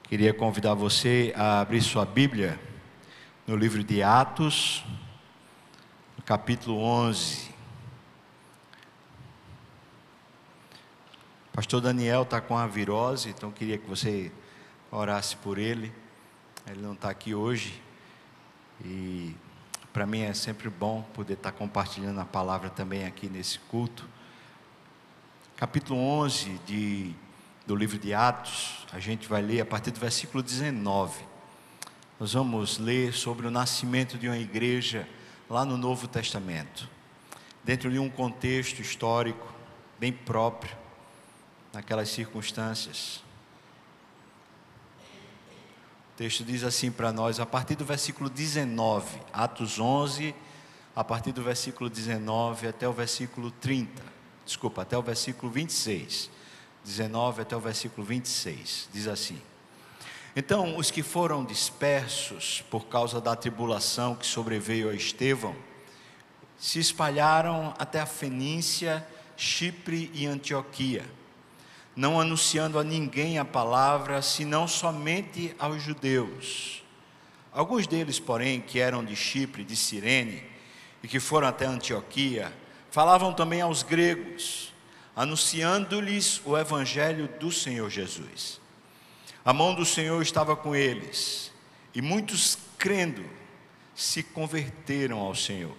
Queria convidar você a abrir sua Bíblia no livro de Atos, no capítulo 11. O pastor Daniel está com a virose, então queria que você orasse por ele. Ele não está aqui hoje e para mim é sempre bom poder estar compartilhando a palavra também aqui nesse culto. Capítulo 11 do livro de Atos, a gente vai ler a partir do versículo 19. Nós vamos ler sobre o nascimento de uma igreja lá no Novo Testamento, dentro de um contexto histórico bem próprio, naquelas circunstâncias. O texto diz assim para nós, a partir do versículo 19, Atos 11, a partir do versículo 19 até o versículo 26. 19 até o versículo 26, diz assim: Então os que foram dispersos por causa da tribulação que sobreveio a Estevão, se espalharam até a Fenícia, Chipre e Antioquia, não anunciando a ninguém a palavra, senão somente aos judeus. Alguns deles, porém, que eram de Chipre, de Cirene, e que foram até Antioquia, falavam também aos gregos, anunciando-lhes o evangelho do Senhor Jesus. A mão do Senhor estava com eles, e muitos, crendo, se converteram ao Senhor.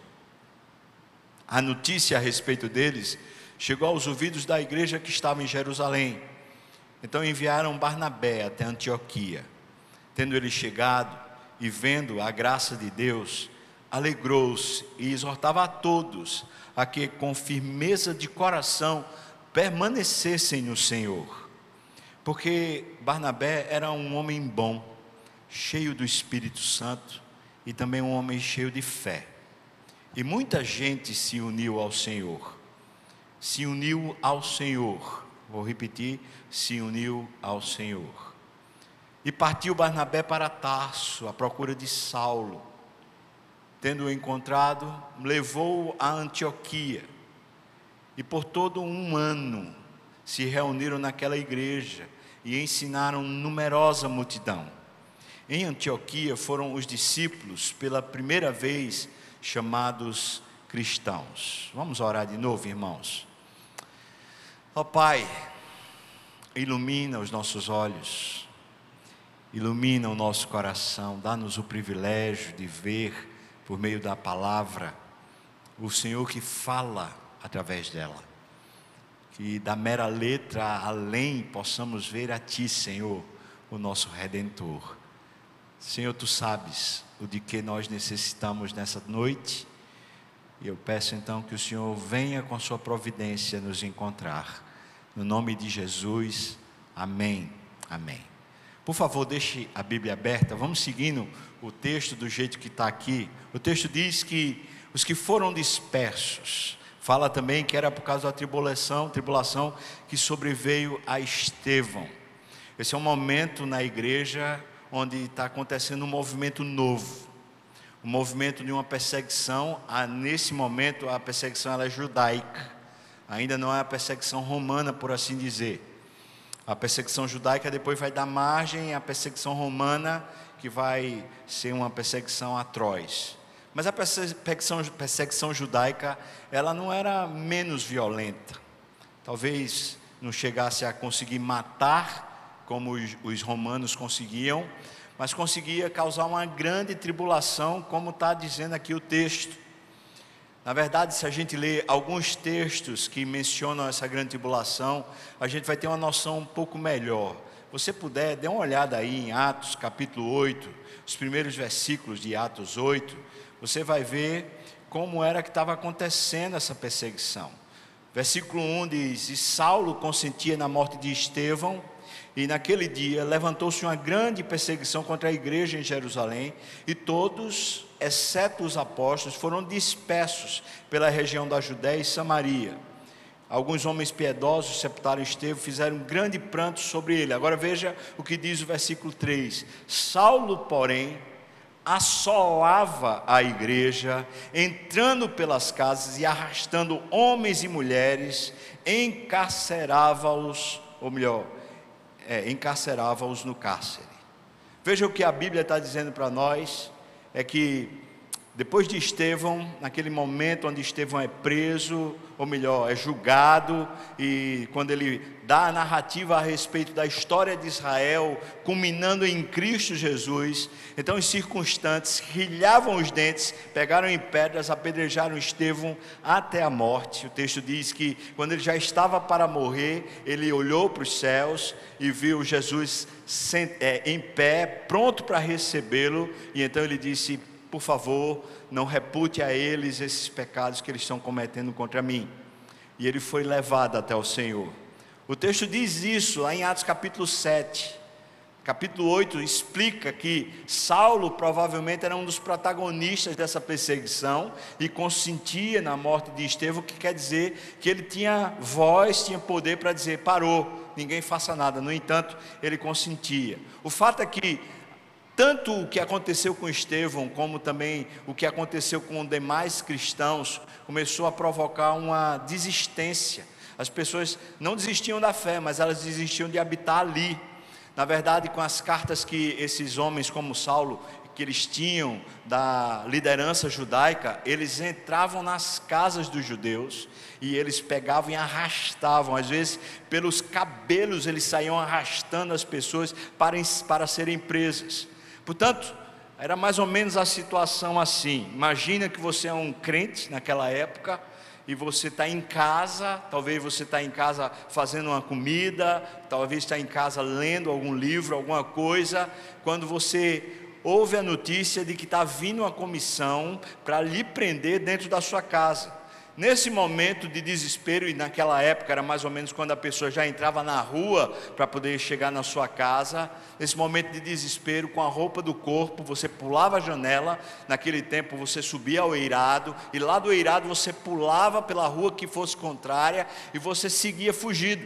A notícia a respeito deles chegou aos ouvidos da igreja que estava em Jerusalém. Então enviaram Barnabé até Antioquia. Tendo ele chegado e vendo a graça de Deus, alegrou-se e exortava a todos a que com firmeza de coração permanecessem no Senhor, porque Barnabé era um homem bom, cheio do Espírito Santo e também um homem cheio de fé. E muita gente se uniu ao Senhor. Se uniu ao Senhor. Vou repetir, se uniu ao Senhor. E partiu Barnabé para Tarso, à procura de Saulo. Tendo-o encontrado, levou-o a Antioquia. E por todo um ano se reuniram naquela igreja e ensinaram numerosa multidão. Em Antioquia foram os discípulos pela primeira vez chamados cristãos. Vamos orar de novo, irmãos. Ó Pai, ilumina os nossos olhos, ilumina o nosso coração, dá-nos o privilégio de ver por meio da palavra o Senhor que fala através dela, que da mera letra além possamos ver a Ti, Senhor, o nosso Redentor. Senhor, Tu sabes o de que nós necessitamos nessa noite, e eu peço então que o Senhor venha com a Sua providência nos encontrar, no nome de Jesus, amém, amém. Por favor, deixe a Bíblia aberta, vamos seguindo o texto do jeito que está aqui. O texto diz que os que foram dispersos, fala também que era por causa da tribulação que sobreveio a Estevão. Esse é um momento na igreja onde está acontecendo um movimento novo, um movimento de uma perseguição. Nesse momento a perseguição ela é judaica, ainda não é a perseguição romana, por assim dizer. A perseguição judaica depois vai dar margem à perseguição romana, que vai ser uma perseguição atroz. Mas a perseguição judaica, ela não era menos violenta. Talvez não chegasse a conseguir matar, como os romanos conseguiam, mas conseguia causar uma grande tribulação, como está dizendo aqui o texto. Na verdade, se a gente ler alguns textos que mencionam essa grande tribulação, a gente vai ter uma noção um pouco melhor. Você puder, dê uma olhada aí em Atos capítulo 8, os primeiros versículos de Atos 8, você vai ver como era que estava acontecendo essa perseguição. Versículo 1 diz: E Saulo consentia na morte de Estevão, e naquele dia levantou-se uma grande perseguição contra a igreja em Jerusalém, e todos, exceto os apóstolos, foram dispersos pela região da Judéia e Samaria. Alguns homens piedosos sepultaram Estevão, fizeram um grande pranto sobre ele. Agora veja o que diz o versículo 3: Saulo, porém, assolava a igreja, entrando pelas casas e arrastando homens e mulheres, encarcerava-os no cárcere. Veja o que a Bíblia está dizendo para nós, é que depois de Estevão, naquele momento onde Estevão é preso, ou melhor, é julgado, e quando ele dá a narrativa a respeito da história de Israel, culminando em Cristo Jesus, então os circunstantes rilhavam os dentes, pegaram em pedras, apedrejaram Estevão até a morte. O texto diz que quando ele já estava para morrer, ele olhou para os céus e viu Jesus em pé, pronto para recebê-lo, e então ele disse: por favor, não repute a eles esses pecados que eles estão cometendo contra mim. E ele foi levado até o Senhor. O texto diz isso lá em Atos capítulo 7. Capítulo 8 explica que Saulo provavelmente era um dos protagonistas dessa perseguição e consentia na morte de Estevão, que quer dizer que ele tinha voz, tinha poder para dizer: parou, ninguém faça nada. No entanto, ele consentia. O fato é que tanto o que aconteceu com Estevão, como também o que aconteceu com demais cristãos, começou a provocar uma desistência. As pessoas não desistiam da fé, mas elas desistiam de habitar ali. Na verdade, com as cartas que esses homens como Saulo, que eles tinham da liderança judaica, eles entravam nas casas dos judeus e eles pegavam e arrastavam, às vezes pelos cabelos eles saíam arrastando as pessoas para serem presas. Portanto, era mais ou menos a situação assim. Imagina que você é um crente naquela época e você está em casa, talvez você está em casa fazendo uma comida, talvez está em casa lendo algum livro, alguma coisa, quando você ouve a notícia de que está vindo uma comissão para lhe prender dentro da sua casa. Nesse momento de desespero, e naquela época era mais ou menos quando a pessoa já entrava na rua para poder chegar na sua casa, nesse momento de desespero, com a roupa do corpo, você pulava a janela. Naquele tempo você subia ao eirado, e lá do eirado você pulava pela rua que fosse contrária, e você seguia fugido.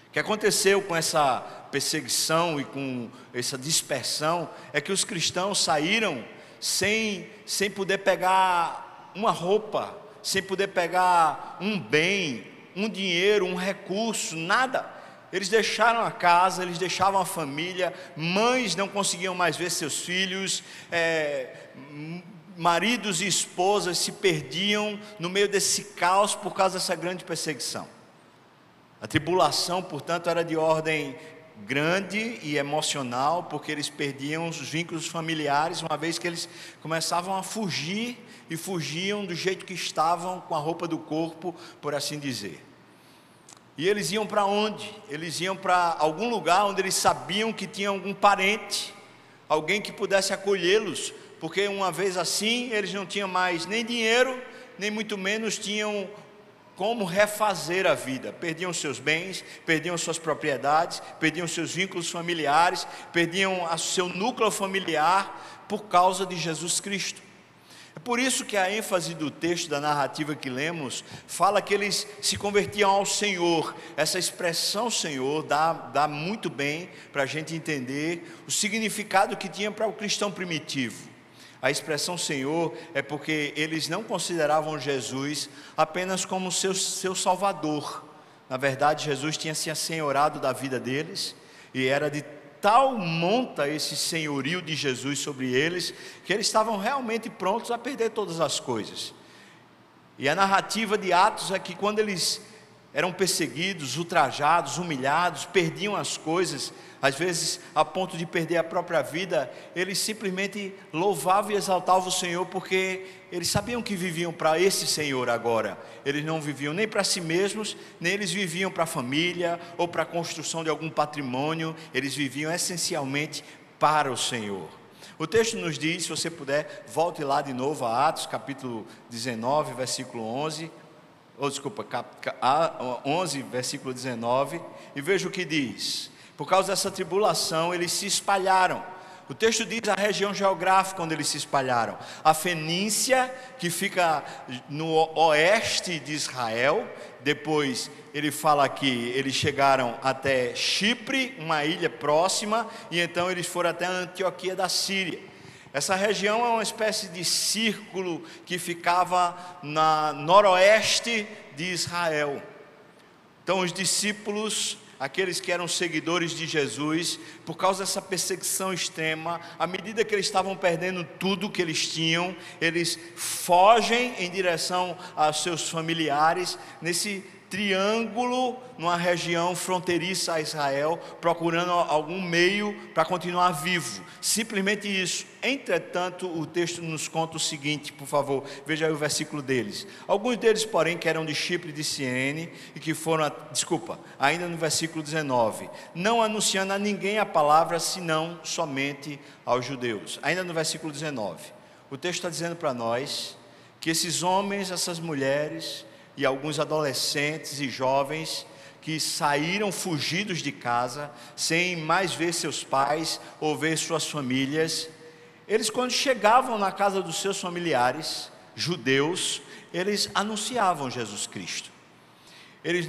O que aconteceu com essa perseguição e com essa dispersão é que os cristãos saíram sem poder pegar uma roupa, sem poder pegar um bem, um dinheiro, um recurso, nada. Eles deixaram a casa, eles deixavam a família, mães não conseguiam mais ver seus filhos, maridos e esposas se perdiam no meio desse caos por causa dessa grande perseguição. A tribulação, portanto, era de ordem grande e emocional, porque eles perdiam os vínculos familiares, uma vez que eles começavam a fugir, e fugiam do jeito que estavam, com a roupa do corpo, por assim dizer. E eles iam para onde? Eles iam para algum lugar onde eles sabiam que tinha algum parente, alguém que pudesse acolhê-los, porque uma vez assim, eles não tinham mais nem dinheiro, nem muito menos tinham como refazer a vida. Perdiam seus bens, perdiam suas propriedades, perdiam seus vínculos familiares, perdiam o seu núcleo familiar por causa de Jesus Cristo. É por isso que a ênfase do texto, da narrativa que lemos, fala que eles se convertiam ao Senhor. Essa expressão Senhor dá muito bem para a gente entender o significado que tinha para o cristão primitivo. A expressão Senhor é porque eles não consideravam Jesus apenas como seu Salvador. Na verdade, Jesus tinha se assenhorado da vida deles, e era de tal monta esse senhorio de Jesus sobre eles, que eles estavam realmente prontos a perder todas as coisas. E a narrativa de Atos é que quando eles eram perseguidos, ultrajados, humilhados, perdiam as coisas, às vezes a ponto de perder a própria vida, eles simplesmente louvavam e exaltavam o Senhor, porque eles sabiam que viviam para esse Senhor agora. Eles não viviam nem para si mesmos, nem eles viviam para a família, ou para a construção de algum patrimônio. Eles viviam essencialmente para o Senhor. O texto nos diz, se você puder, volte lá de novo a Atos capítulo 19, versículo 11, 11, versículo 19, e veja o que diz. Por causa dessa tribulação, eles se espalharam. O texto diz a região geográfica onde eles se espalharam. A Fenícia, que fica no oeste de Israel. Depois ele fala que eles chegaram até Chipre, uma ilha próxima, e então eles foram até a Antioquia da Síria. Essa região é uma espécie de círculo que ficava na noroeste de Israel. Então os discípulos aqueles que eram seguidores de Jesus, por causa dessa perseguição extrema, à medida que eles estavam perdendo tudo que eles tinham, eles fogem em direção aos seus familiares, nesse triângulo, numa região fronteiriça a Israel, procurando algum meio para continuar vivo, simplesmente isso. Entretanto, o texto nos conta o seguinte, por favor, veja aí o versículo deles. Alguns deles, porém, que eram de Chipre e de Cirene, e que foram, ainda no versículo 19, não anunciando a ninguém a palavra, senão somente aos judeus. Ainda no versículo 19, o texto está dizendo para nós, que esses homens, essas mulheres, e alguns adolescentes e jovens que saíram fugidos de casa, sem mais ver seus pais ou ver suas famílias, eles quando chegavam na casa dos seus familiares, judeus, eles anunciavam Jesus Cristo. Eles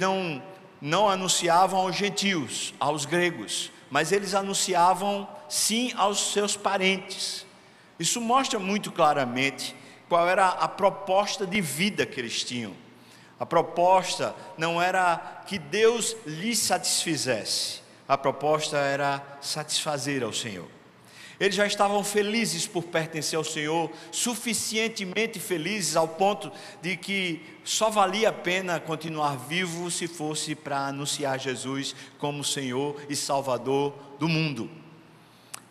não anunciavam aos gentios, aos gregos, mas eles anunciavam sim aos seus parentes. Isso mostra muito claramente qual era a proposta de vida que eles tinham. A proposta não era que Deus lhes satisfizesse, a proposta era satisfazer ao Senhor. Eles já estavam felizes por pertencer ao Senhor, suficientemente felizes ao ponto de que só valia a pena continuar vivo se fosse para anunciar Jesus como Senhor e Salvador do mundo.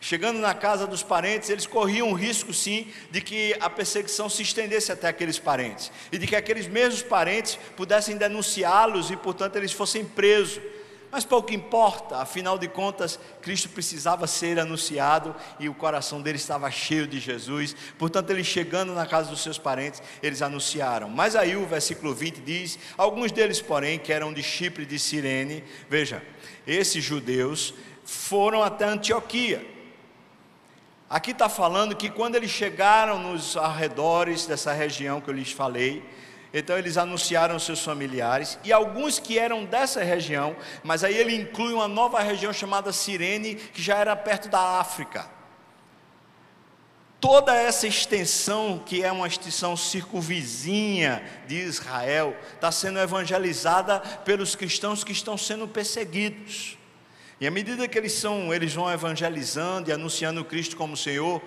Chegando na casa dos parentes, eles corriam o risco sim de que a perseguição se estendesse até aqueles parentes, e de que aqueles mesmos parentes pudessem denunciá-los e portanto eles fossem presos. Mas pouco importa, afinal de contas Cristo precisava ser anunciado e o coração deles estava cheio de Jesus. Portanto, eles chegando na casa dos seus parentes, eles anunciaram. Mas aí o versículo 20 diz, alguns deles porém que eram de Chipre e de Cirene, veja, esses judeus foram até Antioquia. Aqui está falando que quando eles chegaram nos arredores dessa região que eu lhes falei, então eles anunciaram aos seus familiares, e alguns que eram dessa região, mas aí ele inclui uma nova região chamada Cirene, que já era perto da África. Toda essa extensão, que é uma extensão circunvizinha de Israel, está sendo evangelizada pelos cristãos que estão sendo perseguidos. E à medida que eles vão evangelizando e anunciando Cristo como Senhor,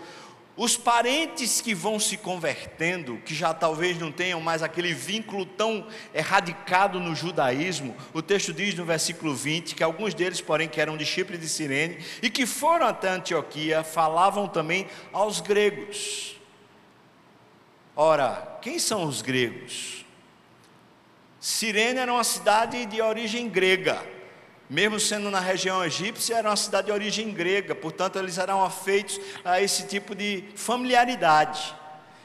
os parentes que vão se convertendo, que já talvez não tenham mais aquele vínculo tão radicado no judaísmo, o texto diz no versículo 20, que alguns deles, porém, que eram de Chipre e de Cirene, e que foram até Antioquia, falavam também aos gregos. Ora, quem são os gregos? Cirene era uma cidade de origem grega. Mesmo sendo na região egípcia, era uma cidade de origem grega, portanto eles eram afeitos a esse tipo de familiaridade.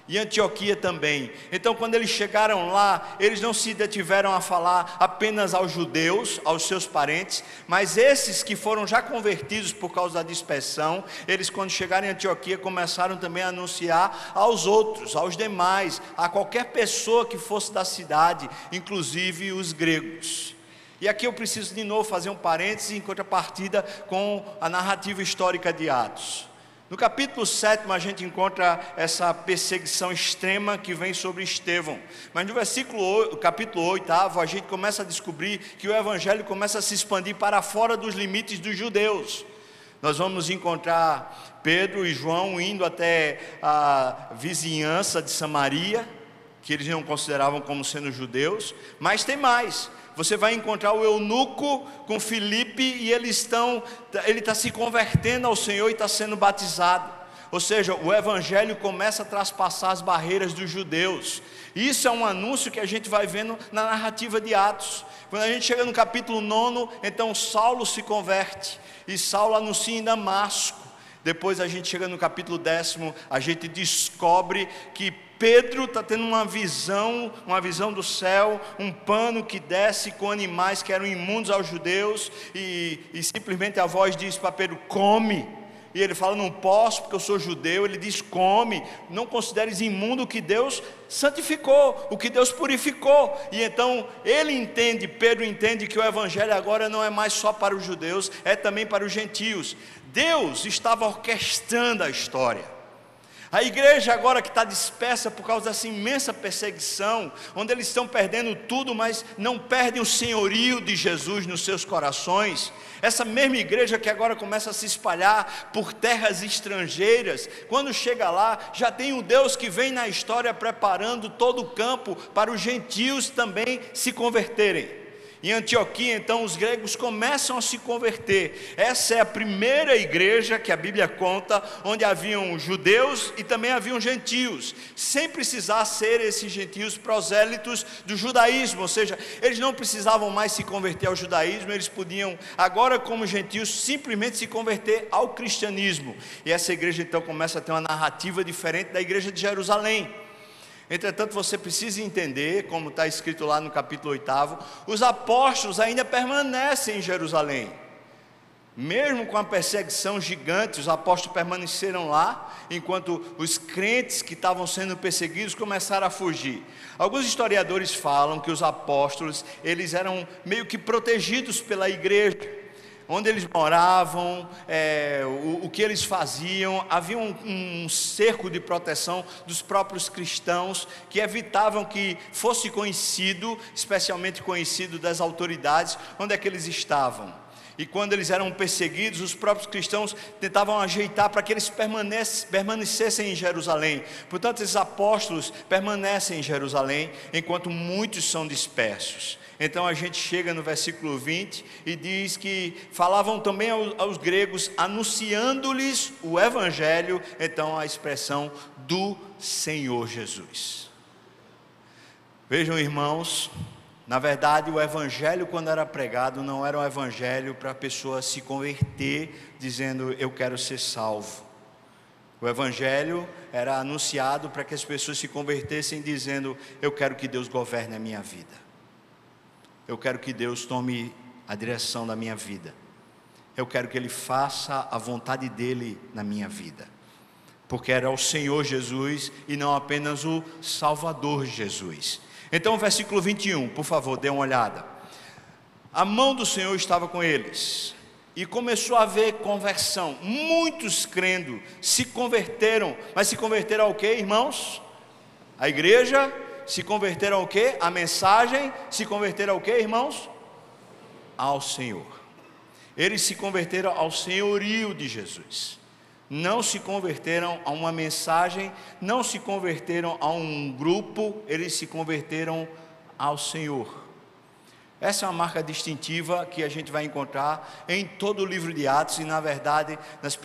E Antioquia também. Então quando eles chegaram lá, eles não se detiveram a falar apenas aos judeus, aos seus parentes, mas esses que foram já convertidos por causa da dispersão, eles quando chegaram em Antioquia começaram também a anunciar aos outros, aos demais, a qualquer pessoa que fosse da cidade, inclusive os gregos. E aqui eu preciso de novo fazer um parênteses em contrapartida com a narrativa histórica de Atos. No capítulo 7 a gente encontra essa perseguição extrema que vem sobre Estevão. Mas no capítulo 8 a gente começa a descobrir que o evangelho começa a se expandir para fora dos limites dos judeus. Nós vamos encontrar Pedro e João indo até a vizinhança de Samaria, que eles não consideravam como sendo judeus, mas tem mais. Você vai encontrar o eunuco com Filipe e ele está se convertendo ao Senhor e está sendo batizado. Ou seja, o evangelho começa a traspassar as barreiras dos judeus. Isso é um anúncio que a gente vai vendo na narrativa de Atos. Quando a gente chega no capítulo 9, então Saulo se converte e Saulo anuncia em Damasco. Depois a gente chega no capítulo 10, a gente descobre que Pedro está tendo uma visão do céu, um pano que desce com animais que eram imundos aos judeus, e simplesmente a voz diz para Pedro, come, e ele fala, não posso porque eu sou judeu. Ele diz, come, não consideres imundo o que Deus santificou, o que Deus purificou. E então Pedro entende que o evangelho agora não é mais só para os judeus, é também para os gentios. Deus estava orquestrando a história. A igreja agora que está dispersa por causa dessa imensa perseguição, onde eles estão perdendo tudo, mas não perdem o senhorio de Jesus nos seus corações. Essa mesma igreja que agora começa a se espalhar por terras estrangeiras, quando chega lá, já tem um Deus que vem na história preparando todo o campo para os gentios também se converterem. Em Antioquia, então, os gregos começam a se converter. Essa é a primeira igreja que a Bíblia conta, onde haviam judeus e também haviam gentios, sem precisar ser esses gentios prosélitos do judaísmo, ou seja, eles não precisavam mais se converter ao judaísmo, eles podiam agora, como gentios, simplesmente se converter ao cristianismo. E essa igreja então começa a ter uma narrativa diferente da igreja de Jerusalém. Entretanto, você precisa entender, como está escrito lá no capítulo 8, os apóstolos ainda permanecem em Jerusalém. Mesmo com a perseguição gigante, os apóstolos permaneceram lá, enquanto os crentes que estavam sendo perseguidos começaram a fugir. Alguns historiadores falam que os apóstolos, eles eram meio que protegidos pela igreja. Onde eles moravam, o que eles faziam, havia um cerco de proteção dos próprios cristãos, que evitavam que fosse conhecido, especialmente conhecido das autoridades, onde é que eles estavam. E quando eles eram perseguidos, os próprios cristãos tentavam ajeitar para que eles permanecessem em Jerusalém. Portanto, esses apóstolos permanecem em Jerusalém, enquanto muitos são dispersos. Então a gente chega no versículo 20 e diz que falavam também aos gregos, anunciando-lhes o evangelho, então a expressão do Senhor Jesus. Vejam, irmãos, na verdade o evangelho, quando era pregado, não era um evangelho para a pessoa se converter dizendo eu quero ser salvo. O evangelho era anunciado para que as pessoas se convertessem dizendo eu quero que Deus governe a minha vida. Eu quero que Deus tome a direção da minha vida. Eu quero que Ele faça a vontade dEle na minha vida. Porque era o Senhor Jesus e não apenas o Salvador Jesus. Então o versículo 21, por favor, dê uma olhada. A mão do Senhor estava com eles. E começou a haver conversão. Muitos crendo se converteram. Mas se converteram ao quê, irmãos? A igreja. Se converteram ao quê? A mensagem. Se converteram ao quê, irmãos? Ao Senhor. Eles se converteram ao senhorio de Jesus. Não se converteram a uma mensagem, não se converteram a um grupo, eles se converteram ao Senhor. Essa é uma marca distintiva que a gente vai encontrar em todo o livro de Atos. E na verdade, nos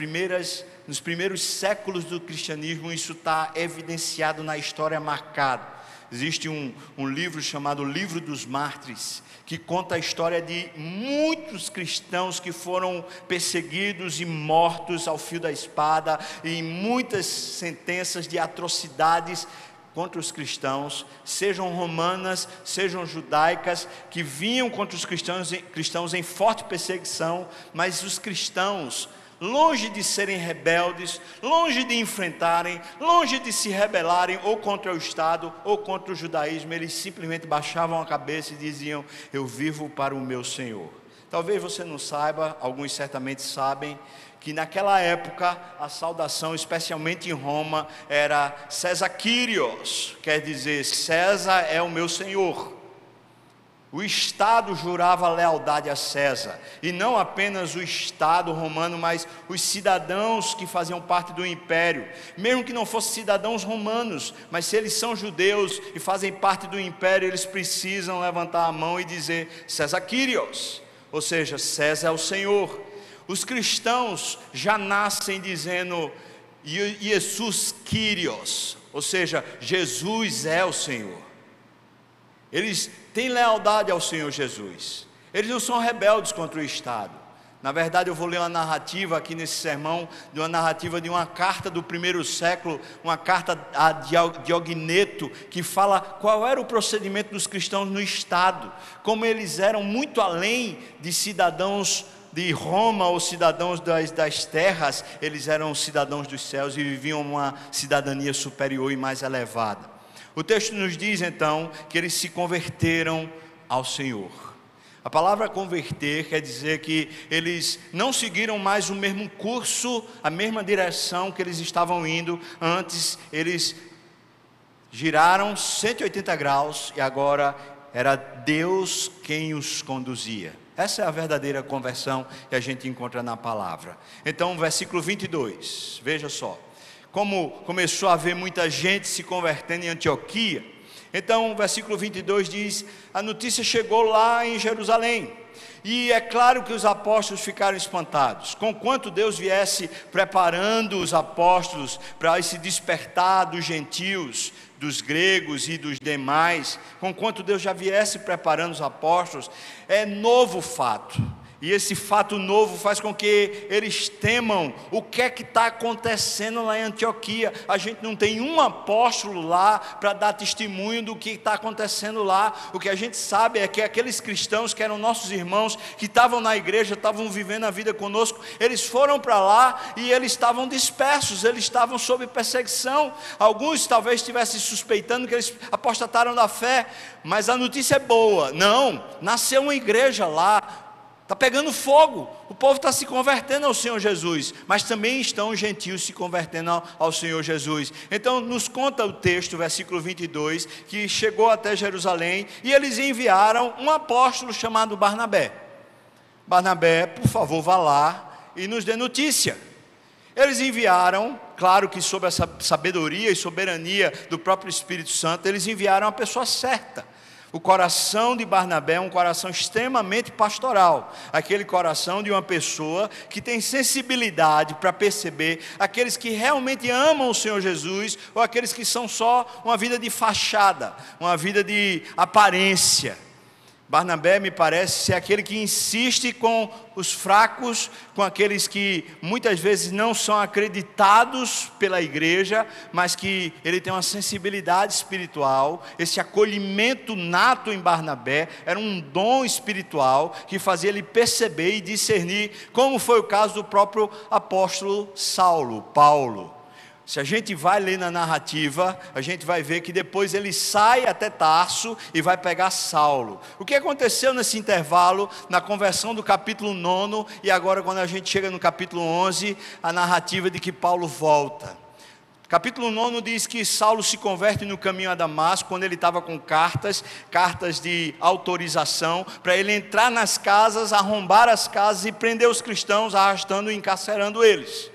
primeiros séculos do cristianismo, isso está evidenciado na história marcada. Existe um livro chamado Livro dos Mártires, que conta a história de muitos cristãos que foram perseguidos e mortos ao fio da espada, e muitas sentenças de atrocidades contra os cristãos, sejam romanas, sejam judaicas, que vinham contra os cristãos em forte perseguição, mas os cristãos, longe de serem rebeldes, longe de enfrentarem, longe de se rebelarem ou contra o Estado ou contra o judaísmo, eles simplesmente baixavam a cabeça e diziam: eu vivo para o meu Senhor. Talvez você não saiba, alguns certamente sabem, que naquela época a saudação, especialmente em Roma, era César Kyrios, quer dizer, César é o meu Senhor. O Estado jurava lealdade a César, e não apenas o Estado romano, mas os cidadãos que faziam parte do império, mesmo que não fossem cidadãos romanos, mas se eles são judeus e fazem parte do império, eles precisam levantar a mão e dizer César Kyrios, ou seja, César é o Senhor. Os cristãos já nascem dizendo Jesus Kyrios, ou seja, Jesus é o Senhor. Eles têm lealdade ao Senhor Jesus. Eles não são rebeldes contra o Estado. Na verdade, eu vou ler uma narrativa aqui nesse sermão, de uma narrativa de uma carta do primeiro século, uma carta a Diogneto, que fala qual era o procedimento dos cristãos no Estado, como eles eram muito além de cidadãos de Roma ou cidadãos das terras, eles eram cidadãos dos céus e viviam uma cidadania superior e mais elevada. O texto nos diz então que eles se converteram ao Senhor. A palavra converter quer dizer que eles não seguiram mais o mesmo curso, a mesma direção que eles estavam indo. Antes eles giraram 180 graus e agora era Deus quem os conduzia. Essa é a verdadeira conversão que a gente encontra na palavra. Então, versículo 22, veja só. Como começou a haver muita gente se convertendo em Antioquia, então o versículo 22 diz: a notícia chegou lá em Jerusalém, e é claro que os apóstolos ficaram espantados, conquanto Deus viesse preparando os apóstolos para esse despertar dos gentios, dos gregos e dos demais, conquanto Deus já viesse preparando os apóstolos, é novo fato. E esse fato novo faz com que eles temam o que é que está acontecendo lá em Antioquia. A gente não tem um apóstolo lá para dar testemunho do que está acontecendo lá. O que a gente sabe é que aqueles cristãos que eram nossos irmãos, que estavam na igreja, estavam vivendo a vida conosco, eles foram para lá e eles estavam dispersos, eles estavam sob perseguição. Alguns talvez estivessem suspeitando que eles apostataram da fé, mas a notícia é boa. Não, nasceu uma igreja lá. Está pegando fogo, o povo está se convertendo ao Senhor Jesus, mas também estão os gentios se convertendo ao Senhor Jesus. Então nos conta o texto, versículo 22, que chegou até Jerusalém e eles enviaram um apóstolo chamado Barnabé. Barnabé, por favor, vá lá e nos dê notícia. Eles enviaram, claro que sob essa sabedoria e soberania do próprio Espírito Santo, eles enviaram a pessoa certa. O coração de Barnabé é um coração extremamente pastoral, aquele coração de uma pessoa que tem sensibilidade para perceber aqueles que realmente amam o Senhor Jesus, ou aqueles que são só uma vida de fachada, uma vida de aparência. Barnabé me parece ser aquele que insiste com os fracos, com aqueles que muitas vezes não são acreditados pela igreja, mas que ele tem uma sensibilidade espiritual. Esse acolhimento nato em Barnabé era um dom espiritual que fazia ele perceber e discernir, como foi o caso do próprio apóstolo Saulo, Paulo. Se a gente vai ler na narrativa, a gente vai ver que depois ele sai até Tarso e vai pegar Saulo. O que aconteceu nesse intervalo, na conversão do capítulo 9, e agora quando a gente chega no capítulo 11, a narrativa de que Paulo volta. Capítulo 9 diz que Saulo se converte no caminho a Damasco, quando ele estava com cartas de autorização, para ele entrar nas casas, arrombar as casas e prender os cristãos, arrastando e encarcerando eles.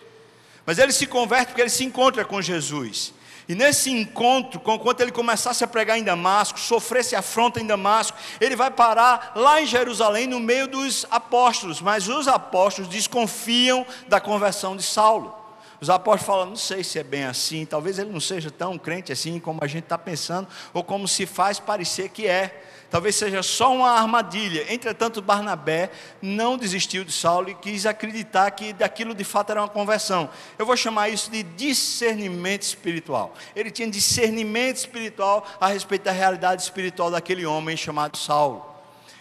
Mas ele se converte porque ele se encontra com Jesus. E nesse encontro, quando ele começasse a pregar em Damasco, sofresse afronta em Damasco, ele vai parar lá em Jerusalém, no meio dos apóstolos. Mas os apóstolos desconfiam da conversão de Saulo. Os apóstolos falam: não sei se é bem assim, talvez ele não seja tão crente assim como a gente está pensando, ou como se faz parecer que é. Talvez seja só uma armadilha. Entretanto, Barnabé não desistiu de Saulo e quis acreditar que daquilo de fato era uma conversão. Eu vou chamar isso de discernimento espiritual. Ele tinha discernimento espiritual a respeito da realidade espiritual daquele homem chamado Saulo.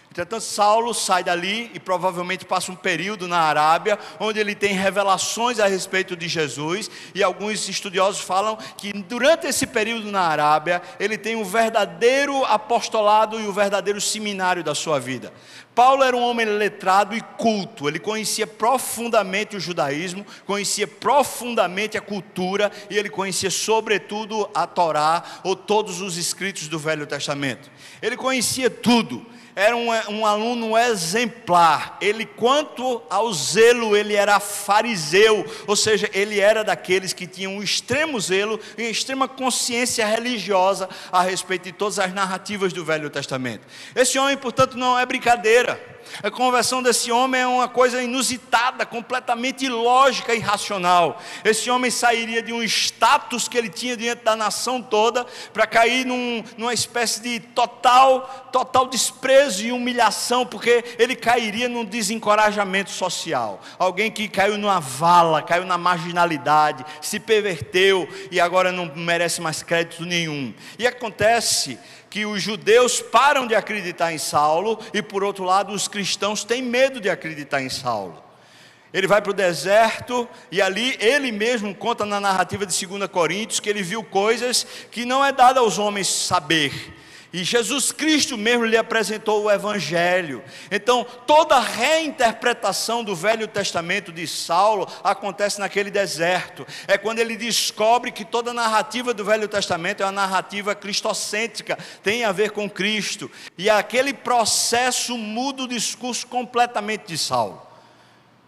Entretanto, Saulo sai dali e provavelmente passa um período na Arábia, onde ele tem revelações a respeito de Jesus, e alguns estudiosos falam que durante esse período na Arábia, ele tem o verdadeiro apostolado e o verdadeiro seminário da sua vida. Paulo era um homem letrado e culto, ele conhecia profundamente o judaísmo, conhecia profundamente a cultura, e ele conhecia sobretudo a Torá, ou todos os escritos do Velho Testamento. Ele conhecia tudo. Era um aluno exemplar. Ele, quanto ao zelo, ele era fariseu, ou seja, ele era daqueles que tinham um extremo zelo e extrema consciência religiosa a respeito de todas as narrativas do Velho Testamento. Esse homem, portanto, não é brincadeira. A conversão desse homem é uma coisa inusitada, completamente ilógica e irracional. Esse homem sairia de um status que ele tinha diante da nação toda, para cair numa espécie de total desprezo e humilhação, porque ele cairia num desencorajamento social. Alguém que caiu numa vala, caiu na marginalidade, se perverteu e agora não merece mais crédito nenhum. E acontece que os judeus param de acreditar em Saulo, e por outro lado os cristãos têm medo de acreditar em Saulo. Ele vai para o deserto, e ali ele mesmo conta na narrativa de 2 Coríntios, que ele viu coisas que não é dado aos homens saber. E Jesus Cristo mesmo lhe apresentou o Evangelho. Então, toda a reinterpretação do Velho Testamento de Saulo acontece naquele deserto. É quando ele descobre que toda a narrativa do Velho Testamento é uma narrativa cristocêntrica, tem a ver com Cristo. E aquele processo muda o discurso completamente de Saulo.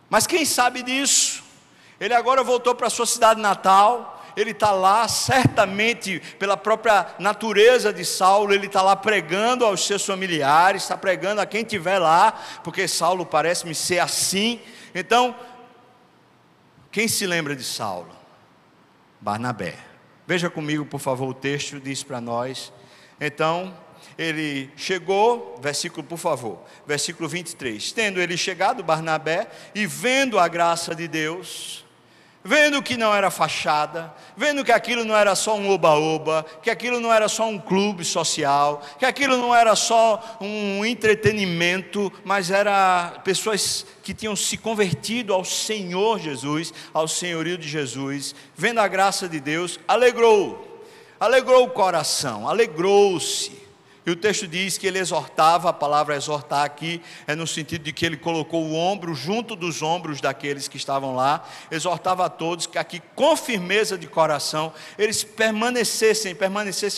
Mas quem sabe disso? Ele agora voltou para a sua cidade natal. Ele está lá, certamente pela própria natureza de Saulo, ele está lá pregando aos seus familiares, está pregando a quem estiver lá, porque Saulo parece-me ser assim. Então, quem se lembra de Saulo? Barnabé. Veja comigo, por favor, o texto diz para nós. Então, ele chegou, versículo, por favor, versículo 23. Tendo ele chegado, Barnabé, e vendo a graça de Deus, vendo que não era fachada, vendo que aquilo não era só um oba-oba, que aquilo não era só um clube social, que aquilo não era só um entretenimento, mas era pessoas que tinham se convertido ao Senhor Jesus, ao senhorio de Jesus, vendo a graça de Deus, alegrou o coração, alegrou-se. E o texto diz que ele exortava, a palavra exortar aqui é no sentido de que ele colocou o ombro junto dos ombros daqueles que estavam lá, exortava a todos que aqui com firmeza de coração eles permanecessem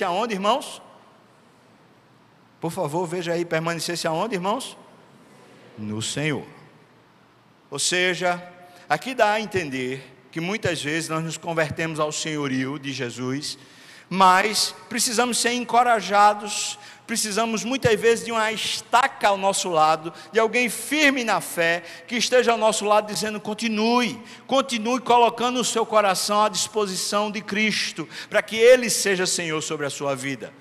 aonde, irmãos? Por favor, veja aí, permanecessem aonde, irmãos? No Senhor. Ou seja, aqui dá a entender que muitas vezes nós nos convertemos ao senhorio de Jesus, mas precisamos ser encorajados, precisamos muitas vezes de uma estaca ao nosso lado, de alguém firme na fé, que esteja ao nosso lado dizendo: continue colocando o seu coração à disposição de Cristo, para que Ele seja Senhor sobre a sua vida.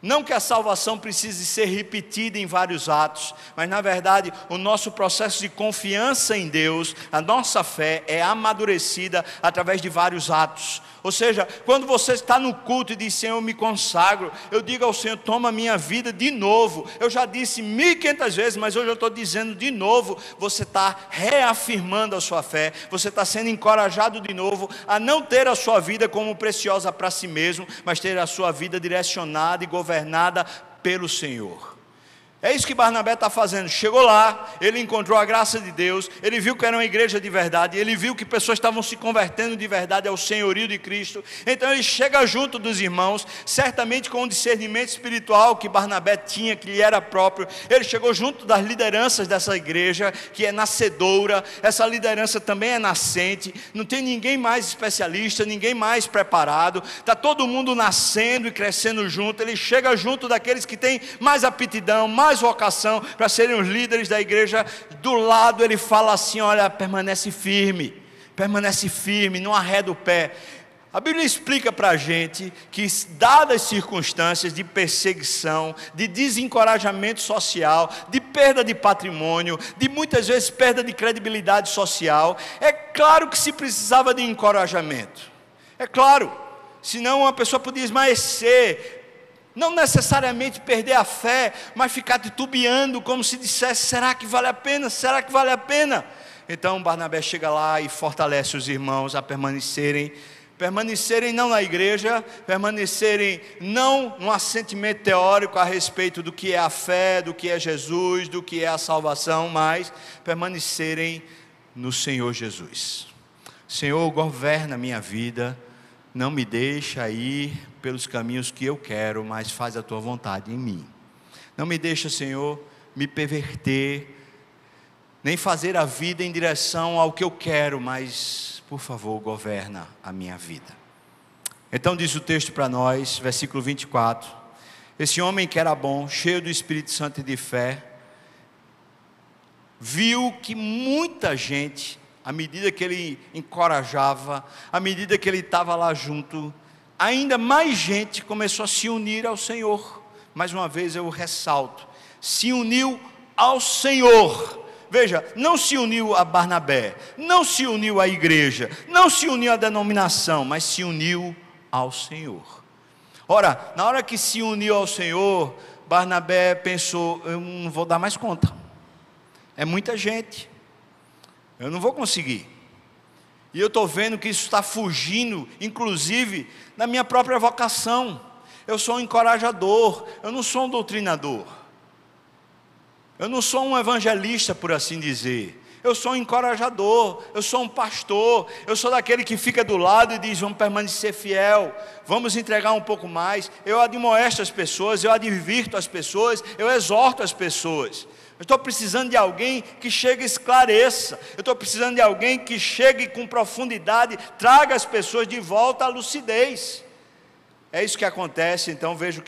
Não que a salvação precise ser repetida em vários atos, mas na verdade o nosso processo de confiança em Deus, a nossa fé é amadurecida através de vários atos. Ou seja, quando você está no culto e diz: Senhor, eu me consagro, eu digo ao Senhor: toma a minha vida de novo. Eu já disse 1500 vezes, mas hoje eu estou dizendo de novo. Você está reafirmando a sua fé, você está sendo encorajado de novo a não ter a sua vida como preciosa para si mesmo, mas ter a sua vida direcionada e governada pelo Senhor. É isso que Barnabé está fazendo. Chegou lá, ele encontrou a graça de Deus, ele viu que era uma igreja de verdade, ele viu que pessoas estavam se convertendo de verdade ao senhorio de Cristo. Então ele chega junto dos irmãos, certamente com um discernimento espiritual que Barnabé tinha, que lhe era próprio. Ele chegou junto das lideranças dessa igreja, que é nascedoura. Essa liderança também é nascente, não tem ninguém mais especialista, ninguém mais preparado, está todo mundo nascendo e crescendo junto. Ele chega junto daqueles que têm mais aptidão, mais vocação para serem os líderes da igreja. Do lado ele fala assim: olha, permanece firme, não arreda o pé. A Bíblia explica para a gente que, dadas circunstâncias de perseguição, de desencorajamento social, de perda de patrimônio, de muitas vezes perda de credibilidade social, é claro que se precisava de encorajamento, é claro, senão uma pessoa podia esmaecer, não necessariamente perder a fé, mas ficar titubeando, como se dissesse: será que vale a pena? Será que vale a pena? Então Barnabé chega lá e fortalece os irmãos a permanecerem não na igreja, permanecerem não num assentimento teórico a respeito do que é a fé, do que é Jesus, do que é a salvação, mas permanecerem no Senhor Jesus. Senhor, governa a minha vida, não me deixa ir pelos caminhos que eu quero, mas faz a tua vontade em mim. Não me deixa, Senhor, me perverter, nem fazer a vida em direção ao que eu quero, mas, por favor, governa a minha vida. Então diz o texto para nós, versículo 24: esse homem que era bom, cheio do Espírito Santo e de fé, viu que muita gente, à medida que ele encorajava, à medida que ele estava lá junto, ainda mais gente começou a se unir ao Senhor. Mais uma vez eu ressalto: se uniu ao Senhor. Veja, não se uniu a Barnabé, não se uniu à igreja, não se uniu à denominação, mas se uniu ao Senhor. Ora, na hora que se uniu ao Senhor, Barnabé pensou: eu não vou dar mais conta, é muita gente, eu não vou conseguir. E eu estou vendo que isso está fugindo, inclusive, da minha própria vocação. Eu sou um encorajador, eu não sou um doutrinador. Eu não sou um evangelista, por assim dizer. Eu sou um encorajador, eu sou um pastor, eu sou daquele que fica do lado e diz: vamos permanecer fiel, vamos entregar um pouco mais. Eu admoesto as pessoas, eu advirto as pessoas, eu exorto as pessoas. Eu estou precisando de alguém que chegue e esclareça. Eu estou precisando de alguém que chegue com profundidade, traga as pessoas de volta à lucidez. É isso que acontece. Então veja o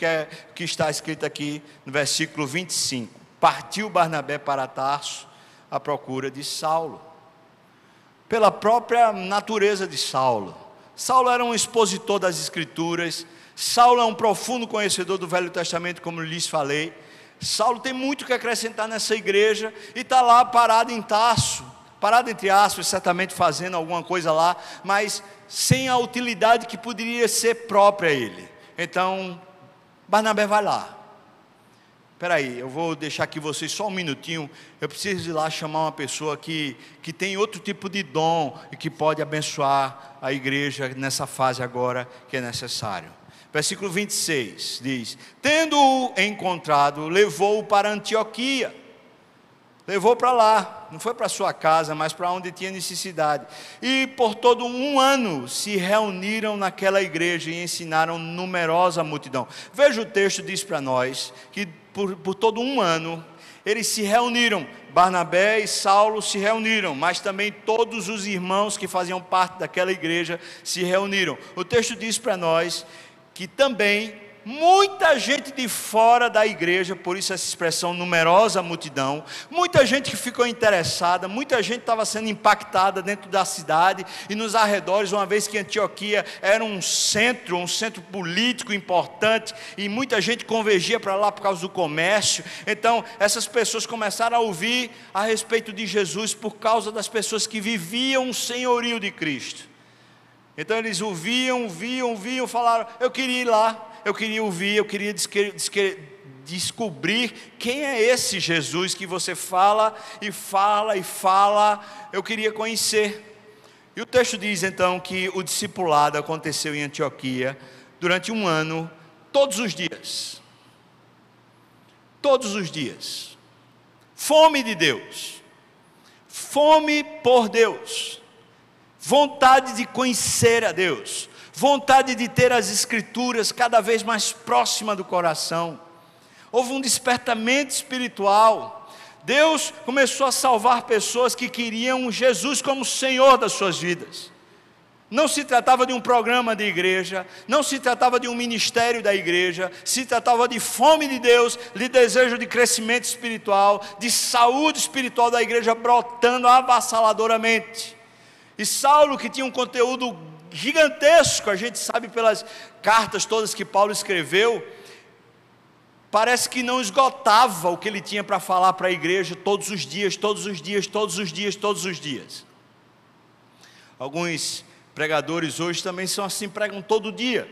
que está escrito aqui no versículo 25. Partiu Barnabé para Tarso à procura de Saulo. Pela própria natureza de Saulo. Saulo era um expositor das Escrituras. Saulo é um profundo conhecedor do Velho Testamento, como lhes falei. Saulo tem muito que acrescentar nessa igreja e está lá parado em Tarso, parado entre aspas, certamente fazendo alguma coisa lá, mas sem a utilidade que poderia ser própria a ele. Então, Barnabé vai lá. Espera aí, eu vou deixar aqui vocês só um minutinho. Eu preciso ir lá chamar uma pessoa que tem outro tipo de dom e que pode abençoar a igreja nessa fase agora que é necessário. Versículo 26 diz: tendo-o encontrado, levou-o para Antioquia. Levou para lá, não foi para sua casa, mas para onde tinha necessidade. E por todo um ano se reuniram naquela igreja e ensinaram numerosa multidão. Veja, o texto diz para nós que por todo um ano eles se reuniram. Barnabé e Saulo se reuniram, mas também todos os irmãos que faziam parte daquela igreja se reuniram. O texto diz para nós que também muita gente de fora da igreja, por isso essa expressão numerosa multidão, muita gente que ficou interessada, muita gente estava sendo impactada dentro da cidade e nos arredores, uma vez que Antioquia era um centro político importante, e muita gente convergia para lá por causa do comércio. Então essas pessoas começaram a ouvir a respeito de Jesus por causa das pessoas que viviam o senhorio de Cristo. Então eles ouviam, falaram: eu queria ir lá, eu queria ouvir, eu queria descobrir quem é esse Jesus que você fala, eu queria conhecer. E o texto diz então que o discipulado aconteceu em Antioquia durante um ano, todos os dias, fome de Deus, fome por Deus, vontade de conhecer a Deus, vontade de ter as Escrituras cada vez mais próxima do coração. Houve um despertamento espiritual. Deus começou a salvar pessoas que queriam Jesus como Senhor das suas vidas. Não se tratava de um programa de igreja, não se tratava de um ministério da igreja, se tratava de fome de Deus, de desejo de crescimento espiritual, de saúde espiritual da igreja brotando avassaladoramente. E Saulo, que tinha um conteúdo gigantesco, a gente sabe pelas cartas todas que Paulo escreveu, parece que não esgotava o que ele tinha para falar para a igreja todos os dias. Alguns pregadores hoje também são assim, pregam todo dia,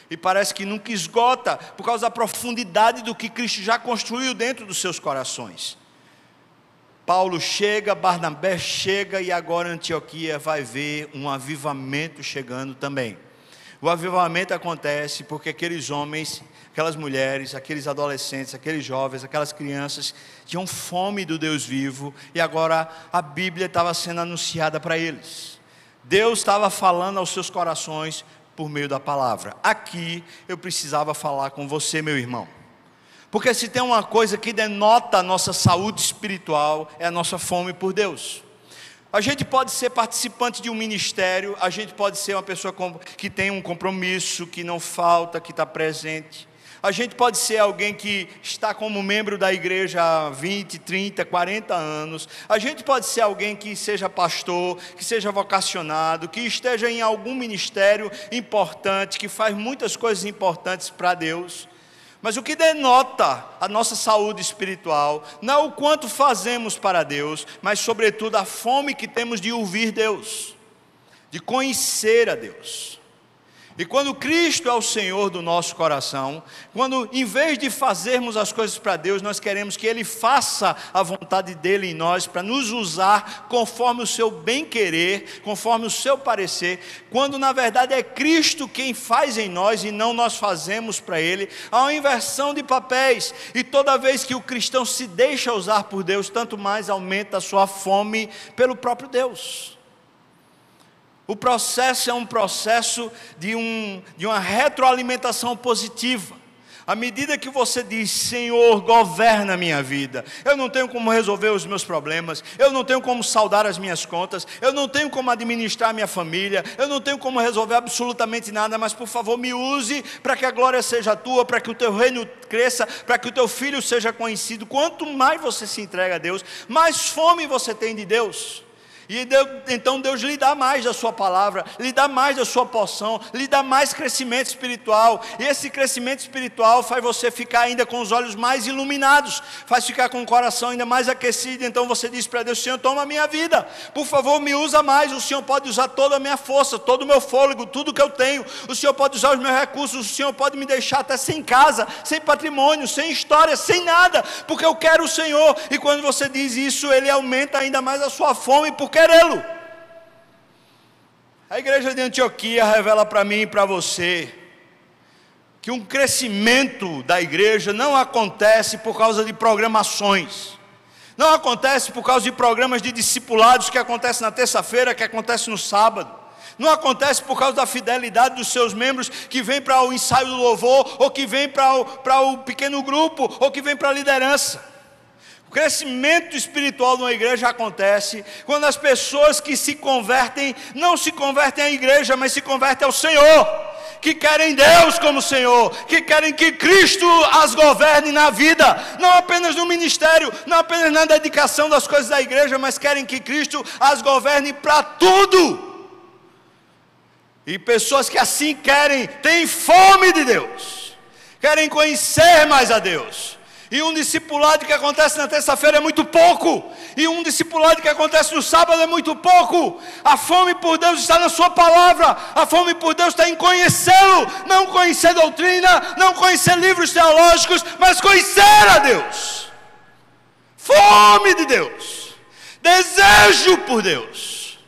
e parece que nunca esgota, por causa da profundidade do que Cristo já construiu dentro dos seus corações. Paulo chega, Barnabé chega, e agora Antioquia vai ver um avivamento chegando também. O avivamento acontece porque aqueles homens, aquelas mulheres, aqueles adolescentes, aqueles jovens, aquelas crianças tinham fome do Deus vivo, e agora a Bíblia estava sendo anunciada para eles. Deus estava falando aos seus corações por meio da palavra. Aqui eu precisava falar com você, meu irmão. Porque se tem uma coisa que denota a nossa saúde espiritual, é a nossa fome por Deus. A gente pode ser participante de um ministério, a gente pode ser uma pessoa que tem um compromisso, que não falta, que está presente. A gente pode ser alguém que está como membro da igreja há 20, 30, 40 anos. A gente pode ser alguém que seja pastor, que seja vocacionado, que esteja em algum ministério importante, que faz muitas coisas importantes para Deus. Mas o que denota a nossa saúde espiritual não é o quanto fazemos para Deus, mas sobretudo a fome que temos de ouvir Deus, de conhecer a Deus. E quando Cristo é o Senhor do nosso coração, quando em vez de fazermos as coisas para Deus, nós queremos que Ele faça a vontade dEle em nós, para nos usar conforme o seu bem-querer, conforme o seu parecer, quando na verdade é Cristo quem faz em nós e não nós fazemos para Ele, há uma inversão de papéis, e toda vez que o cristão se deixa usar por Deus, tanto mais aumenta a sua fome pelo próprio Deus. O processo é um processo de uma retroalimentação positiva. À medida que você diz: Senhor, governa a minha vida, eu não tenho como resolver os meus problemas, eu não tenho como saldar as minhas contas, eu não tenho como administrar a minha família, eu não tenho como resolver absolutamente nada, mas por favor me use para que a glória seja tua, para que o teu reino cresça, para que o teu filho seja conhecido. Quanto mais você se entrega a Deus, mais fome você tem de Deus. E então Deus lhe dá mais da sua palavra, lhe dá mais da sua porção, lhe dá mais crescimento espiritual. E esse crescimento espiritual faz você ficar ainda com os olhos mais iluminados, faz ficar com o coração ainda mais aquecido. Então você diz para Deus: Senhor, toma a minha vida, por favor me usa mais. O Senhor pode usar toda a minha força, todo o meu fôlego, tudo que eu tenho. O Senhor pode usar os meus recursos, o Senhor pode me deixar até sem casa, sem patrimônio, sem história, sem nada, porque eu quero o Senhor. E quando você diz isso, Ele aumenta ainda mais a sua fome por querê-lo. A igreja de Antioquia revela para mim e para você que um crescimento da igreja não acontece por causa de programações, não acontece por causa de programas de discipulados que acontecem na terça-feira, que acontecem no sábado, não acontece por causa da fidelidade dos seus membros que vem para o ensaio do louvor, ou que vem para o pequeno grupo, ou que vem para a liderança. O crescimento espiritual de uma igreja acontece quando as pessoas que se convertem, não se convertem à igreja, mas se convertem ao Senhor, que querem Deus como Senhor, que querem que Cristo as governe na vida, não apenas no ministério, não apenas na dedicação das coisas da igreja, mas querem que Cristo as governe para tudo. E pessoas que assim querem, têm fome de Deus, querem conhecer mais a Deus. E um discipulado que acontece na terça-feira é muito pouco, e um discipulado que acontece no sábado é muito pouco. A fome por Deus está na sua palavra, a fome por Deus está em conhecê-lo, não conhecer doutrina, não conhecer livros teológicos, mas conhecer a Deus. Fome de Deus, desejo por Deus.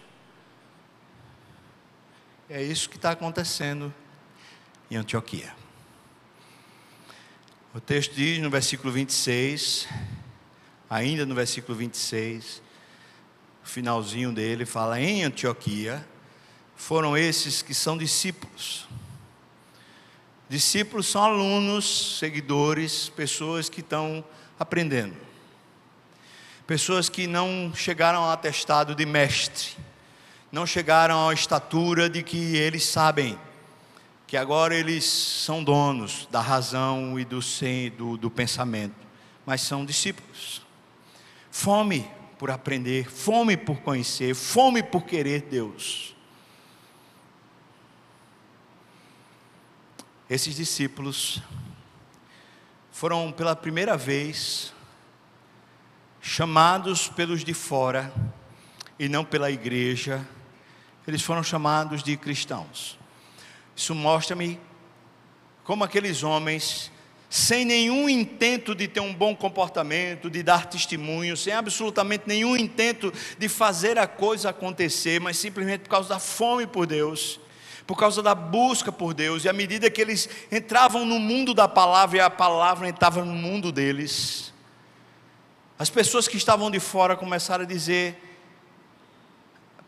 É isso que está acontecendo em Antioquia. O texto diz no versículo 26, ainda no versículo 26, o finalzinho dele fala: em Antioquia foram esses que são discípulos. Discípulos são alunos, seguidores, pessoas que estão aprendendo, pessoas que não chegaram ao atestado de mestre, não chegaram à estatura de que eles sabem, que agora eles são donos da razão e do pensamento, mas são discípulos. Fome por aprender, fome por conhecer, fome por querer Deus. Esses discípulos foram pela primeira vez chamados pelos de fora e não pela igreja. Eles foram chamados de cristãos. Isso mostra-me como aqueles homens, sem nenhum intento de ter um bom comportamento, de dar testemunho, sem absolutamente nenhum intento de fazer a coisa acontecer, mas simplesmente por causa da fome por Deus, por causa da busca por Deus, e à medida que eles entravam no mundo da palavra e a palavra entrava no mundo deles, as pessoas que estavam de fora começaram a dizer: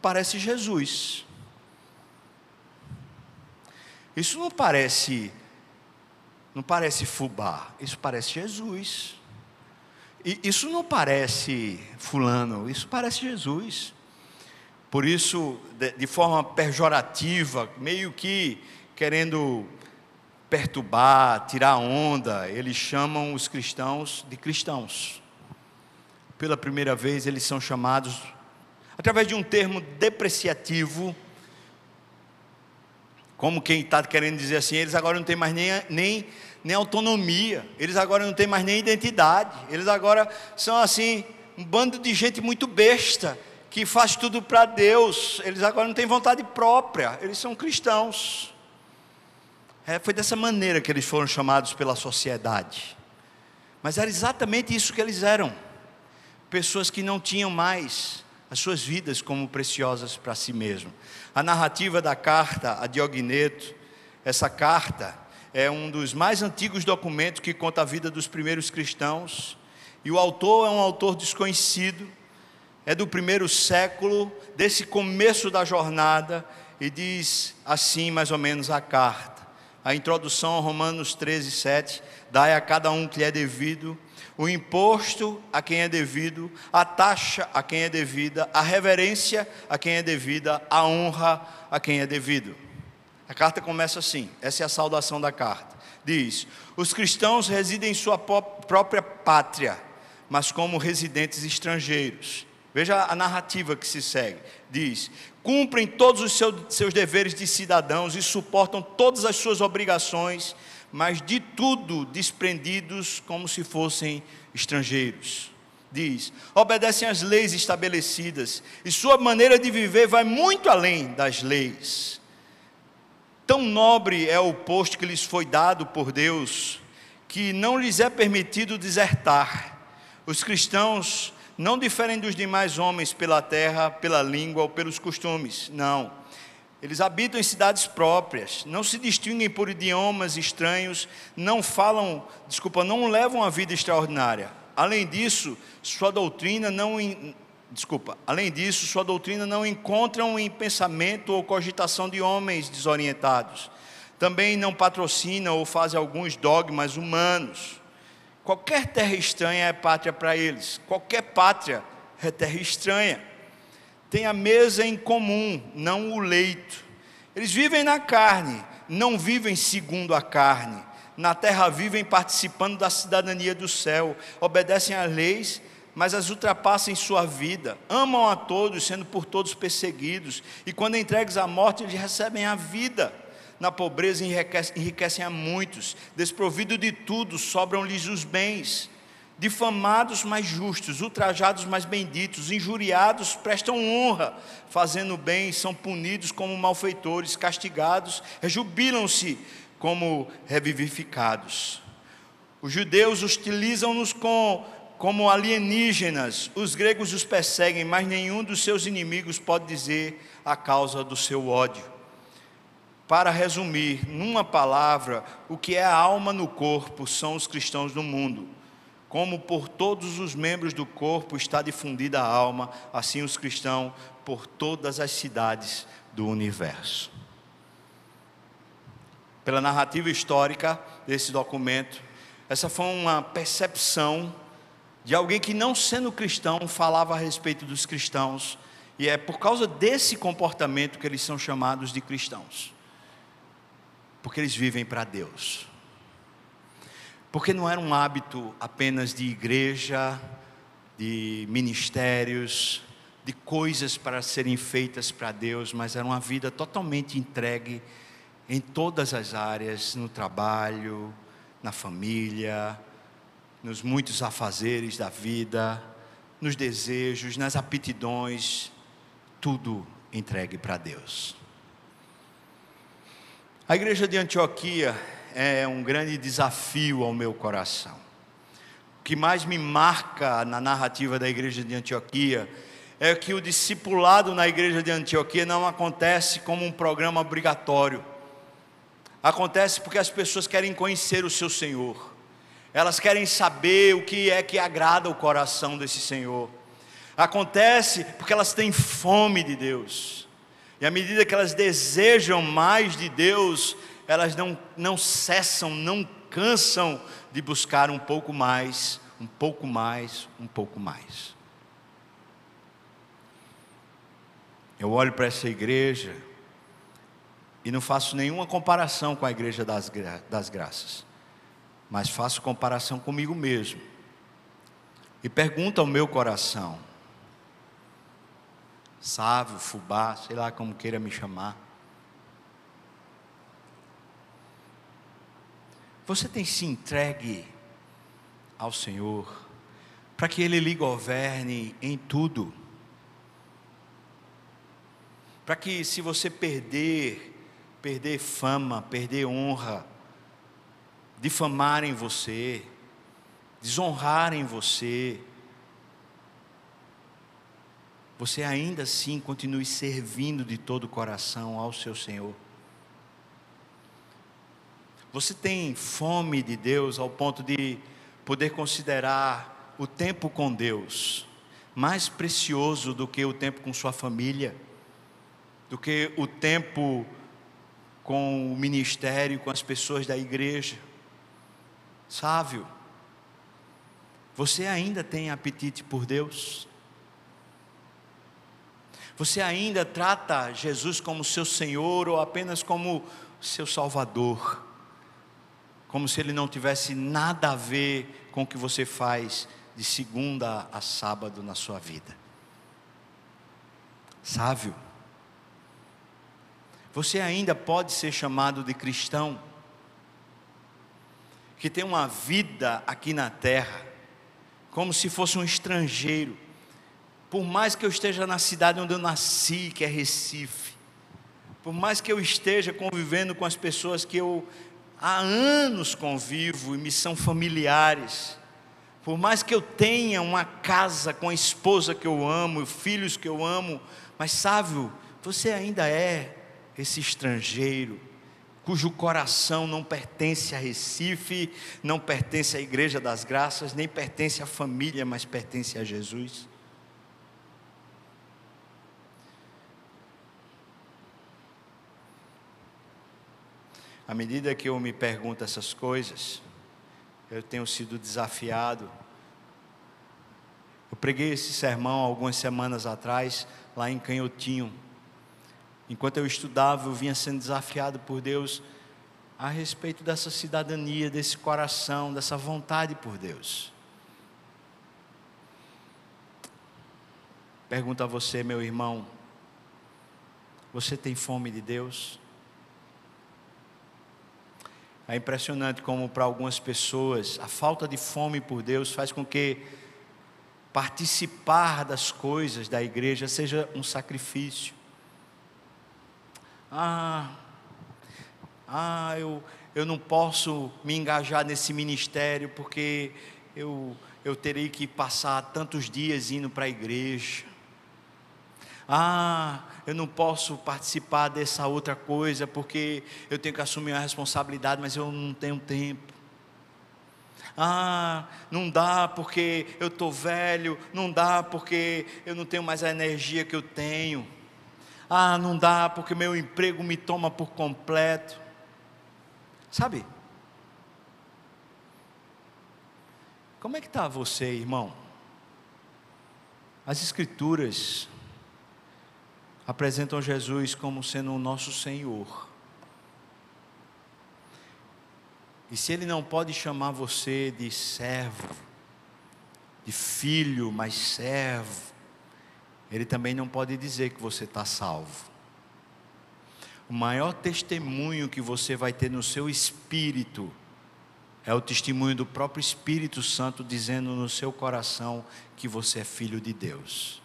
parece Jesus. Isso não parece fubá, isso parece Jesus. E isso não parece fulano, isso parece Jesus. Por isso, de forma pejorativa, meio que querendo perturbar, tirar onda, eles chamam os cristãos de cristãos. Pela primeira vez eles são chamados, através de um termo depreciativo, como quem está querendo dizer assim: eles agora não têm mais nem autonomia, eles agora não têm mais nem identidade, eles agora são assim, um bando de gente muito besta, que faz tudo para Deus, eles agora não têm vontade própria, eles são cristãos. Foi dessa maneira que eles foram chamados pela sociedade. Mas era exatamente isso que eles eram. Pessoas que não tinham mais as suas vidas como preciosas para si mesmo. A narrativa da carta a Diogneto, essa carta é um dos mais antigos documentos que conta a vida dos primeiros cristãos. E o autor é um autor desconhecido, é do primeiro século, desse começo da jornada, e diz assim mais ou menos a carta. A introdução a Romanos 13:7, dai a cada um que lhe é devido, o imposto a quem é devido, a taxa a quem é devida, a reverência a quem é devida, a honra a quem é devido. A carta começa assim, essa é a saudação da carta. Diz: os cristãos residem em sua própria pátria, mas como residentes estrangeiros. Veja a narrativa que se segue. Diz: cumprem todos os seus deveres de cidadãos e suportam todas as suas obrigações, mas de tudo desprendidos como se fossem estrangeiros. Diz: obedecem às leis estabelecidas e sua maneira de viver vai muito além das leis. Tão nobre é o posto que lhes foi dado por Deus, que não lhes é permitido desertar. Os cristãos não diferem dos demais homens pela terra, pela língua ou pelos costumes, não. Eles habitam em cidades próprias, não se distinguem por idiomas estranhos, não levam a vida extraordinária. Além disso, sua doutrina não encontram em pensamento ou cogitação de homens desorientados. Também não patrocinam ou fazem alguns dogmas humanos. Qualquer terra estranha é pátria para eles. Qualquer pátria é terra estranha. Tem a mesa em comum, não o leito. Eles vivem na carne, não vivem segundo a carne. Na terra vivem participando da cidadania do céu. Obedecem às leis, mas as ultrapassam em sua vida. Amam a todos, sendo por todos perseguidos. E quando entregues à morte, eles recebem a vida. Na pobreza enriquecem a muitos, desprovido de tudo, sobram-lhes os bens. Difamados, mas justos, ultrajados, mas benditos, injuriados, prestam honra, fazendo bem, são punidos como malfeitores, castigados, rejubilam-se como revivificados. Os judeus hostilizam-nos como alienígenas, os gregos os perseguem, mas nenhum dos seus inimigos pode dizer a causa do seu ódio. Para resumir, numa palavra, o que é a alma no corpo são os cristãos do mundo. Como por todos os membros do corpo está difundida a alma, assim os cristãos por todas as cidades do universo. Pela narrativa histórica desse documento, essa foi uma percepção de alguém que, não sendo cristão, falava a respeito dos cristãos, e é por causa desse comportamento que eles são chamados de cristãos. Porque eles vivem para Deus. Porque não era um hábito apenas de igreja, de ministérios, de coisas para serem feitas para Deus, mas era uma vida totalmente entregue em todas as áreas, no trabalho, na família, nos muitos afazeres da vida, nos desejos, nas aptidões, tudo entregue para Deus. A igreja de Antioquia é um grande desafio ao meu coração. O que mais me marca na narrativa da igreja de Antioquia é que o discipulado na igreja de Antioquia não acontece como um programa obrigatório. Acontece porque as pessoas querem conhecer o seu Senhor. Elas querem saber o que é que agrada o coração desse Senhor. Acontece porque elas têm fome de Deus. E à medida que elas desejam mais de Deus, elas não cessam, não cansam de buscar um pouco mais, um pouco mais, um pouco mais. Eu olho para essa igreja e não faço nenhuma comparação com a igreja das graças, mas faço comparação comigo mesmo. E pergunto ao meu coração: Sávio, Fubá, sei lá como queira me chamar, você tem se entregue ao Senhor para que Ele lhe governe em tudo? Para que, se você perder perder fama, perder honra, difamarem você, desonrarem você, você ainda assim continue servindo de todo o coração ao seu Senhor. Você tem fome de Deus ao ponto de poder considerar o tempo com Deus mais precioso do que o tempo com sua família, do que o tempo com o ministério, com as pessoas da igreja? Sávio, você ainda tem apetite por Deus? Você ainda trata Jesus como seu Senhor ou apenas como seu Salvador? Como se Ele não tivesse nada a ver com o que você faz de segunda a sábado na sua vida? Sávio, você ainda pode ser chamado de cristão, que tem uma vida aqui na terra, como se fosse um estrangeiro. Por mais que eu esteja na cidade onde eu nasci, que é Recife, por mais que eu esteja convivendo com as pessoas que eu há anos convivo e me são familiares, por mais que eu tenha uma casa com a esposa que eu amo, filhos que eu amo, mas Sávio, você ainda é esse estrangeiro, cujo coração não pertence a Recife, não pertence à Igreja das Graças, nem pertence à família, mas pertence a Jesus. À medida que eu me pergunto essas coisas, eu tenho sido desafiado. Eu preguei esse sermão algumas semanas atrás, lá em Canhotinho. Enquanto eu estudava, eu vinha sendo desafiado por Deus a respeito dessa cidadania, desse coração, dessa vontade por Deus. Pergunto a você, meu irmão, você tem fome de Deus? É impressionante como para algumas pessoas a falta de fome por Deus faz com que participar das coisas da igreja seja um sacrifício. Eu não posso me engajar nesse ministério porque eu terei que passar tantos dias indo para a igreja. Eu não posso participar dessa outra coisa porque eu tenho que assumir a responsabilidade, mas eu não tenho tempo. Não dá porque eu estou velho, não dá porque eu não tenho mais a energia que eu tenho. Não dá porque meu emprego me toma por completo. Sabe? Como é que está você, irmão? As Escrituras apresentam Jesus como sendo o nosso Senhor. E se Ele não pode chamar você de servo, de filho, mas servo, Ele também não pode dizer que você está salvo. O maior testemunho que você vai ter no seu espírito é o testemunho do próprio Espírito Santo dizendo no seu coração que você é filho de Deus.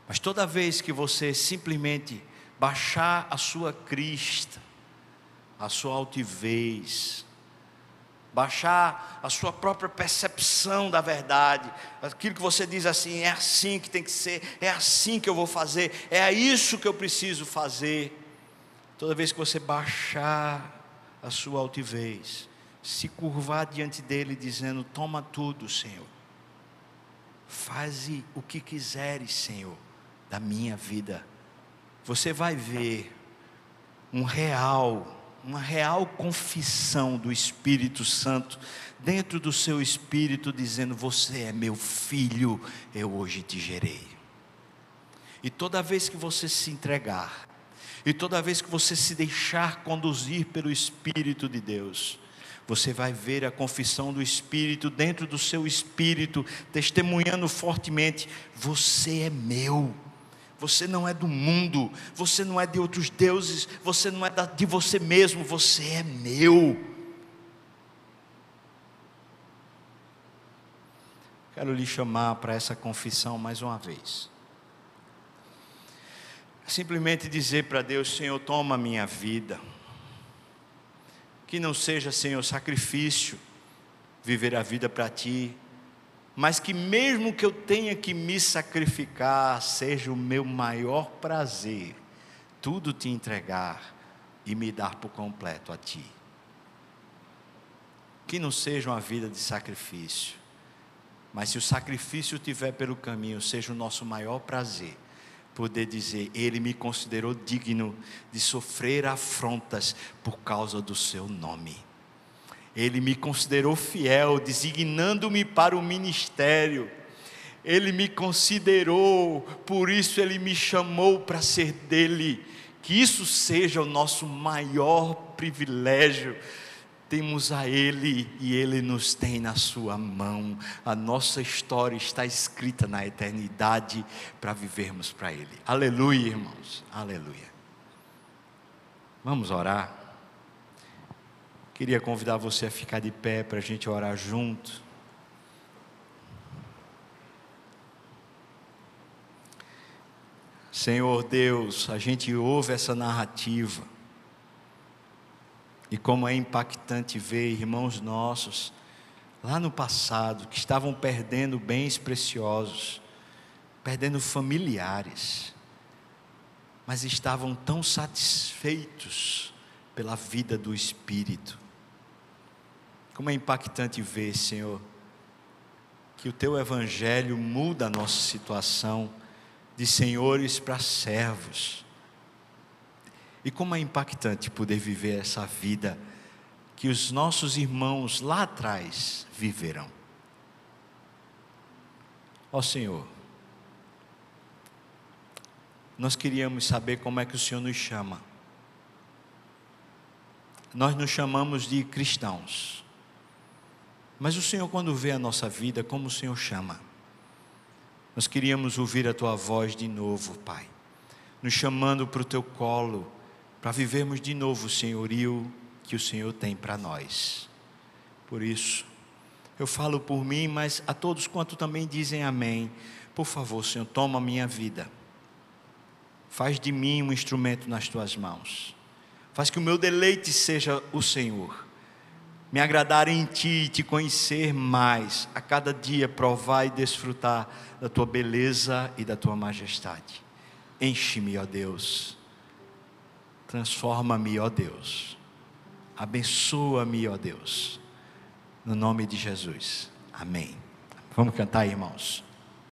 Mas toda vez que você simplesmente baixar a sua crista, a sua altivez, baixar a sua própria percepção da verdade, aquilo que você diz assim, é assim que tem que ser, é assim que eu vou fazer, é isso que eu preciso fazer. Toda vez que você baixar a sua altivez, se curvar diante dele dizendo, toma tudo, Senhor, faze o que quiseres, Senhor, da minha vida, você vai ver uma real confissão do Espírito Santo dentro do seu espírito dizendo, você é meu filho, eu hoje te gerei. E toda vez que você se entregar, e toda vez que você se deixar conduzir pelo Espírito de Deus, você vai ver a confissão do Espírito dentro do seu espírito, testemunhando fortemente, você é meu. Você não é do mundo, você não é de outros deuses, você não é de você mesmo, você é meu. Quero lhe chamar para essa confissão mais uma vez. simplesmente dizer para Deus: Senhor, toma a minha vida. Que não seja, Senhor, sacrifício viver a vida para Ti, mas que mesmo que eu tenha que me sacrificar, seja o meu maior prazer tudo Te entregar e me dar por completo a Ti. Que não seja uma vida de sacrifício, mas se o sacrifício tiver pelo caminho, seja o nosso maior prazer poder dizer: Ele me considerou digno de sofrer afrontas por causa do Seu nome. Ele me considerou fiel, designando-me para o ministério. Ele me considerou, por isso Ele me chamou para ser dele. Que isso seja o nosso maior privilégio. Temos a Ele e Ele nos tem na sua mão. A nossa história está escrita na eternidade para vivermos para Ele. Aleluia, irmãos, aleluia. Vamos orar. Queria convidar você a ficar de pé para a gente orar junto. Senhor Deus, a gente ouve essa narrativa, e como é impactante ver irmãos nossos, lá no passado, que estavam perdendo bens preciosos, perdendo familiares, mas estavam tão satisfeitos pela vida do Espírito. Como é impactante ver, Senhor, que o Teu Evangelho muda a nossa situação, de senhores para servos. E como é impactante poder viver essa vida que os nossos irmãos lá atrás viveram. Ó Senhor, nós queríamos saber como é que o Senhor nos chama. Nós nos chamamos de cristãos, mas o Senhor, quando vê a nossa vida, como o Senhor chama? Nós queríamos ouvir a Tua voz de novo, Pai, nos chamando para o Teu colo, para vivermos de novo o senhorio que o Senhor tem para nós. Por isso, eu falo por mim, mas a todos quanto também dizem amém. Por favor, Senhor, toma a minha vida. Faz de mim um instrumento nas Tuas mãos. Faz que o meu deleite seja o Senhor. Me agradar em Ti e Te conhecer mais. A cada dia provar e desfrutar da Tua beleza e da Tua majestade. Enche-me, ó Deus. Transforma-me, ó Deus. Abençoa-me, ó Deus. No nome de Jesus. Amém. Vamos cantar, irmãos.